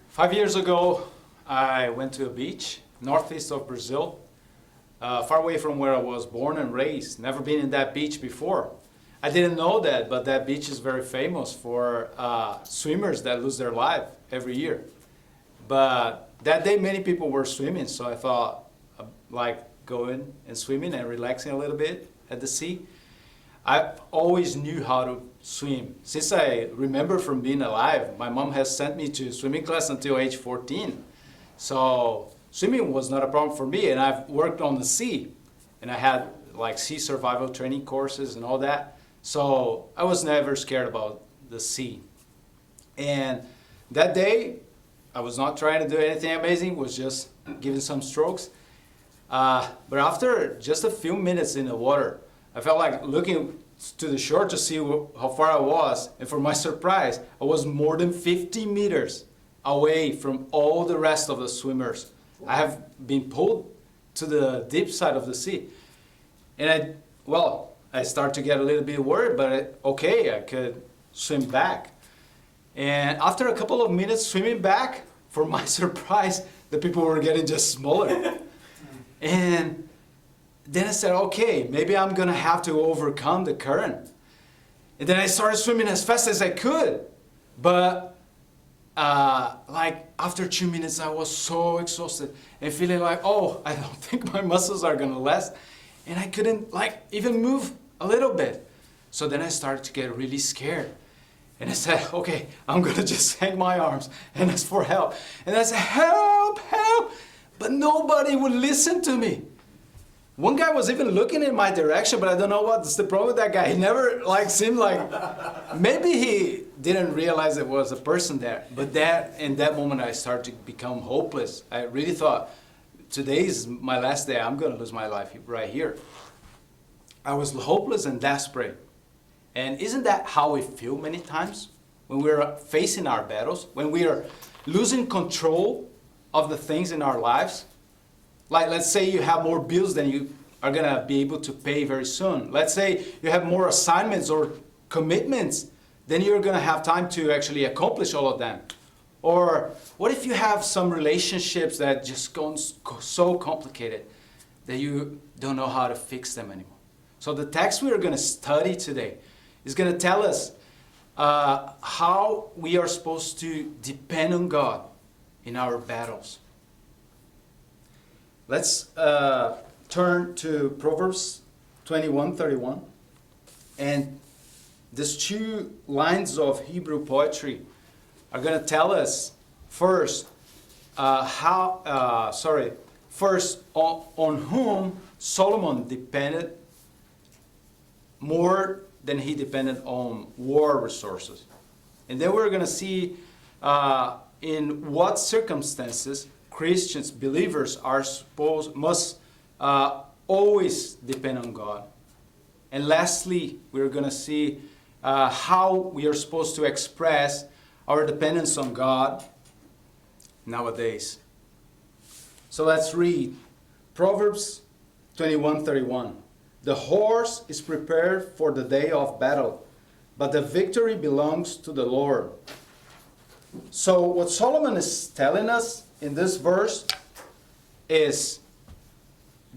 5 years ago, I went to a beach northeast of Brazil, far away from where I was born and raised. Never been in that beach before. I didn't know that, but that beach is very famous for swimmers that lose their life every year. But that day, many people were swimming, so I thought, like going and swimming and relaxing a little bit at the sea. I always knew how to swim. Since I remember from being alive, my mom has sent me to swimming class until age 14. So swimming was not a problem for me, and I've worked on the sea. And I had like sea survival training courses and all that. So I was never scared about the sea. And that day, I was not trying to do anything amazing, was just giving some strokes. But after just a few minutes in the water, I felt like looking to the shore to see how far I was. And for my surprise, I was more than 50 meters away from all the rest of the swimmers. I have been pulled to the deep side of the sea. And I started to get a little bit worried, but okay, I could swim back. And after a couple of minutes swimming back, for my surprise, the people were getting just smaller. And then I said, okay, maybe I'm going to have to overcome the current. And then I started swimming as fast as I could. But like after 2 minutes, I was so exhausted and feeling like, oh, I don't think my muscles are going to last. And I couldn't like even move a little bit. So then I started to get really scared. And I said, okay, I'm going to just hang my arms and ask for help. And I said, help, help. But nobody would listen to me. One guy was even looking in my direction, but I don't know what's the problem with that guy. He never seemed like, maybe he didn't realize there was a person there. But in that moment, I started to become hopeless. I really thought, today is my last day. I'm going to lose my life right here. I was hopeless and desperate. And isn't that how we feel many times when we're facing our battles, when we are losing control of the things in our lives? Like, let's say you have more bills than you are going to be able to pay very soon. Let's say you have more assignments or commitments than you're going to have time to actually accomplish all of them. Or what if you have some relationships that just go so complicated that you don't know how to fix them anymore? So the text we are going to study today is going to tell us how we are supposed to depend on God in our battles. Let's turn to Proverbs 21:31. And these two lines of Hebrew poetry are going to tell us first on whom Solomon depended more than he depended on war resources. And then we're going to see in what circumstances Christians, believers, must always depend on God. And lastly, we're going to see how we are supposed to express our dependence on God nowadays. So let's read Proverbs 21:31. The horse is prepared for the day of battle, but the victory belongs to the Lord. So what Solomon is telling us in this verse is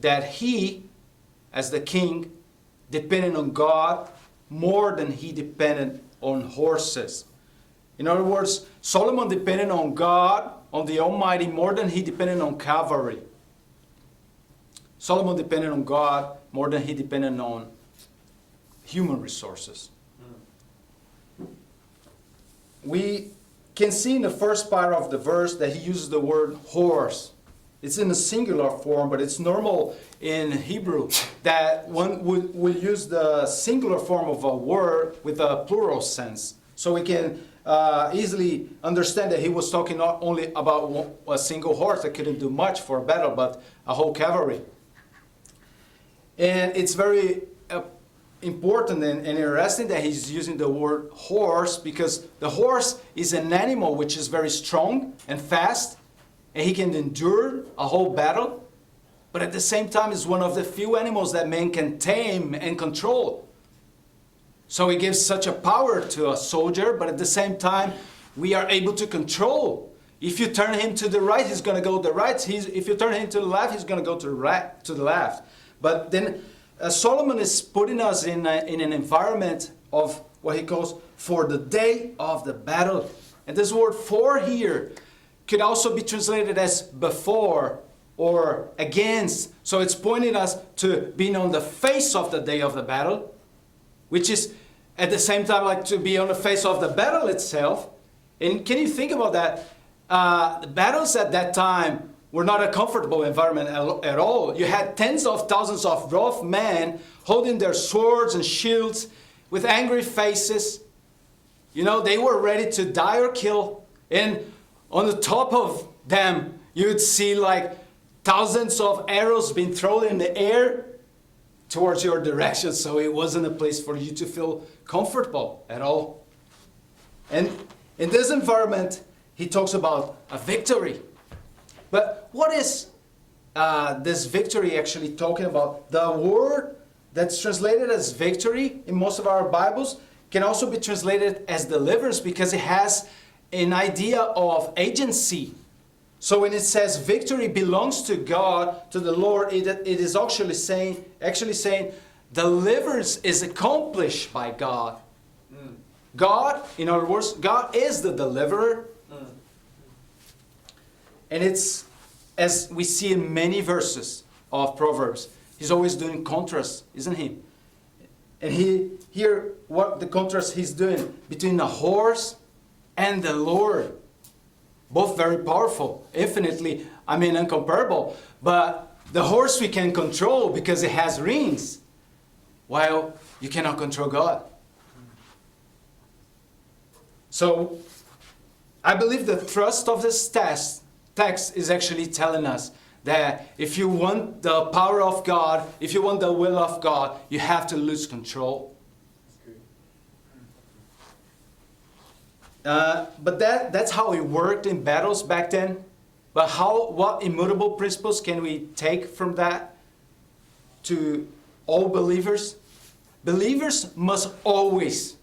that he, as the king, depended on God more than he depended on horses. In other words, Solomon depended on God, on the Almighty, more than he depended on cavalry. Solomon depended on God more than he depended on human resources. We can see in the first part of the verse that he uses the word horse. It's in a singular form, but it's normal in Hebrew that one would use the singular form of a word with a plural sense. So we can easily understand that he was talking not only about a single horse that couldn't do much for a battle, but a whole cavalry. And it's very important and interesting that he's using the word horse, because the horse is an animal which is very strong and fast, and he can endure a whole battle. but at the same time is one of the few animals that man can tame and control. So he gives such a power to a soldier, but at the same time, we are able to control. If you turn him to the right, he's going to go to the right. If you turn him to the left, he's going to go to the left. But then Solomon is putting us in an environment of what he calls for the day of the battle. And this word for here could also be translated as before or against. So it's pointing us to being on the face of the day of the battle, which is at the same time like to be on the face of the battle itself. And can you think about that? The battles at that time were not a comfortable environment at all. You had tens of thousands of rough men holding their swords and shields with angry faces. You know, they were ready to die or kill. And on the top of them, you would see like thousands of arrows being thrown in the air towards your direction. So it wasn't a place for you to feel comfortable at all. And in this environment, he talks about a victory. But what is this victory actually talking about? The word that's translated as victory in most of our Bibles can also be translated as deliverance because it has an idea of agency. So when it says victory belongs to God, to the Lord, it is actually saying deliverance is accomplished by God. God, in other words, God is the deliverer. And it's, as we see in many verses of Proverbs, he's always doing contrast, isn't he? And here, what the contrast he's doing between the horse and the Lord. Both very powerful, infinitely, incomparable. But the horse we can control because it has reins, while you cannot control God. So, I believe the thrust of this text is actually telling us that if you want the power of God, if you want the will of God, you have to lose control. But that's how it worked in battles back then. But what immutable principles can we take from that to all believers? Believers must always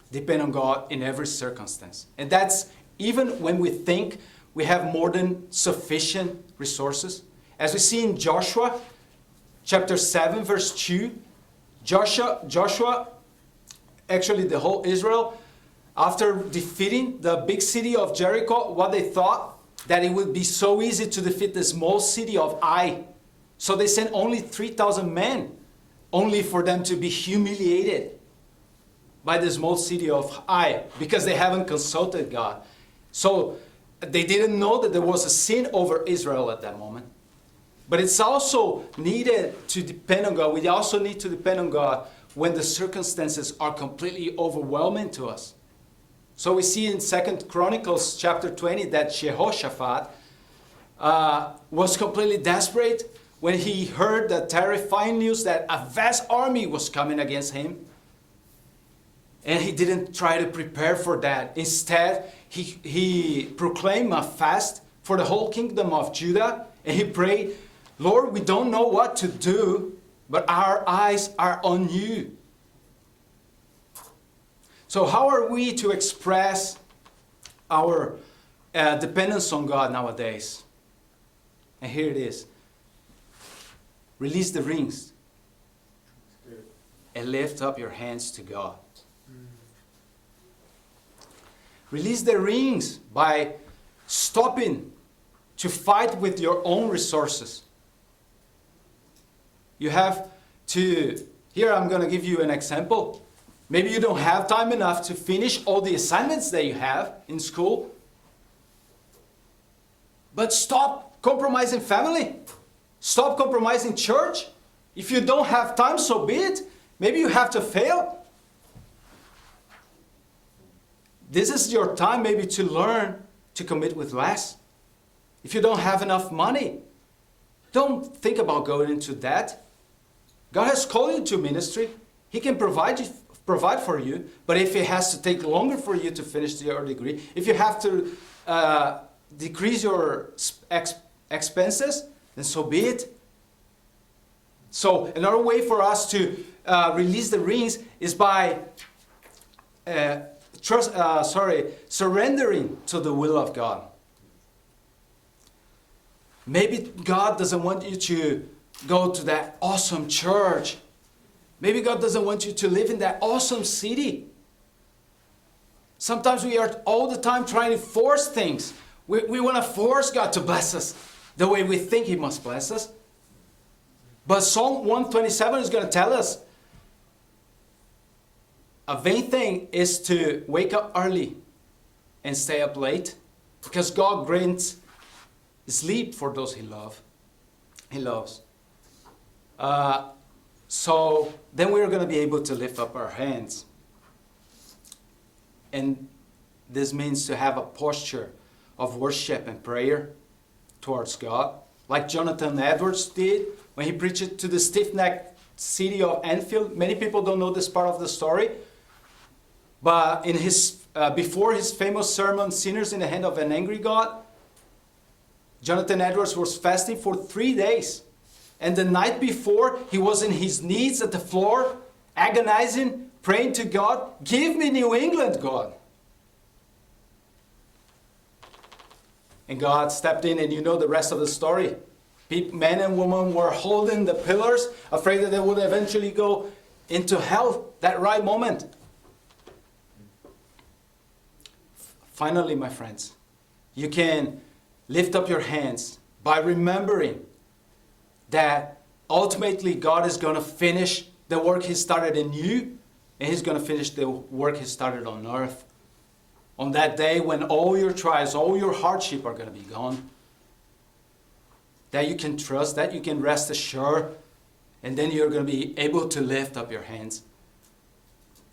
depend on God in every circumstance. And that's even when we think we have more than sufficient resources. As we see in Joshua chapter 7 verse 2, Joshua, actually the whole Israel, after defeating the big city of Jericho, what they thought, that it would be so easy to defeat the small city of Ai. So they sent only 3,000 men, only for them to be humiliated by the small city of Ai, because they haven't consulted God. So they didn't know that there was a sin over Israel at that moment. But it's also needed to depend on God. We also need to depend on God when the circumstances are completely overwhelming to us. So we see in 2 Chronicles chapter 20 that Jehoshaphat was completely desperate when he heard the terrifying news that a vast army was coming against him. And he didn't try to prepare for that. Instead, he proclaimed a fast for the whole kingdom of Judah. And he prayed, Lord, we don't know what to do, but our eyes are on you. So how are we to express our dependence on God nowadays? And here it is. Release the rings and lift up your hands to God. Release the rings by stopping to fight with your own resources. You have to, here I'm going to give you an example. Maybe you don't have time enough to finish all the assignments that you have in school. But stop compromising family. Stop compromising church. If you don't have time, so be it. Maybe you have to fail. This is your time maybe to learn to commit with less. If you don't have enough money, don't think about going into debt. God has called you to ministry. He can provide for you. But if it has to take longer for you to finish your degree, if you have to decrease your expenses, then so be it. So another way for us to release the rings is by surrendering to the will of God. Maybe God doesn't want you to go to that awesome church. Maybe God doesn't want you to live in that awesome city. Sometimes we are all the time trying to force things. We want to force God to bless us the way we think He must bless us. But Psalm 127 is going to tell us a vain thing is to wake up early and stay up late, because God grants sleep for those He loves. So then we're going to be able to lift up our hands. And this means to have a posture of worship and prayer towards God, like Jonathan Edwards did when he preached to the stiff-necked city of Enfield. Many people don't know this part of the story, but in before his famous sermon, Sinners in the Hand of an Angry God, Jonathan Edwards was fasting for 3 days. And the night before, he was in his knees at the floor, agonizing, praying to God, "Give me New England, God." And God stepped in, and you know the rest of the story. Men and women were holding the pillars, afraid that they would eventually go into hell that right moment. Finally, my friends, you can lift up your hands by remembering that ultimately God is going to finish the work He started in you, and He's going to finish the work He started on earth. On that day when all your trials, all your hardship are going to be gone. That you can trust, that you can rest assured, and then you're going to be able to lift up your hands.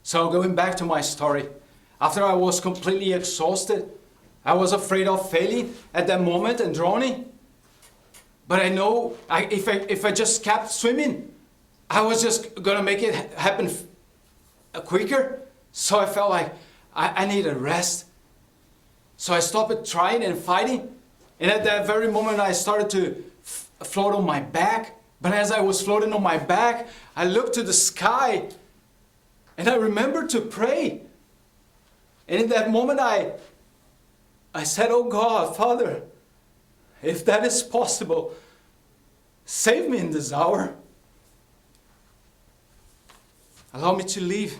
So going back to my story, after I was completely exhausted, I was afraid of failing at that moment and drowning. But I know if I just kept swimming, I was just going to make it happen quicker. So I felt like I need a rest. So I stopped trying and fighting. And at that very moment, I started to float on my back. But as I was floating on my back, I looked to the sky. And I remembered to pray. And in that moment, I said, "Oh God, Father, if that is possible, save me in this hour. Allow me to leave."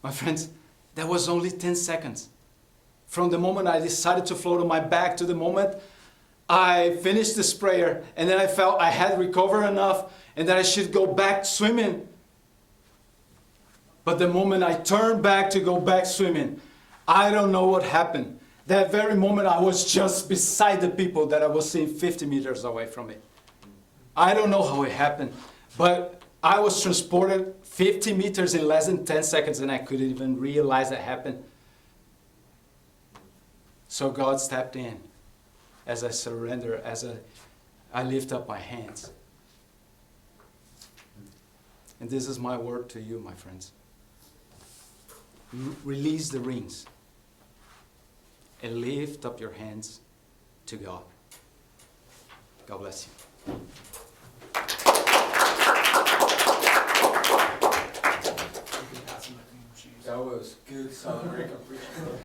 My friends, that was only 10 seconds. From the moment I decided to float on my back to the moment I finished this prayer, and then I felt I had recovered enough and that I should go back swimming. But the moment I turned back to go back swimming, I don't know what happened. That very moment I was just beside the people that I was seeing 50 meters away from me. I don't know how it happened, but I was transported 50 meters in less than 10 seconds, and I couldn't even realize it happened. So God stepped in as I surrender, as I lift up my hands. And this is my word to you, my friends. Release the rings and lift up your hands to God. God bless you. That was good, solid break.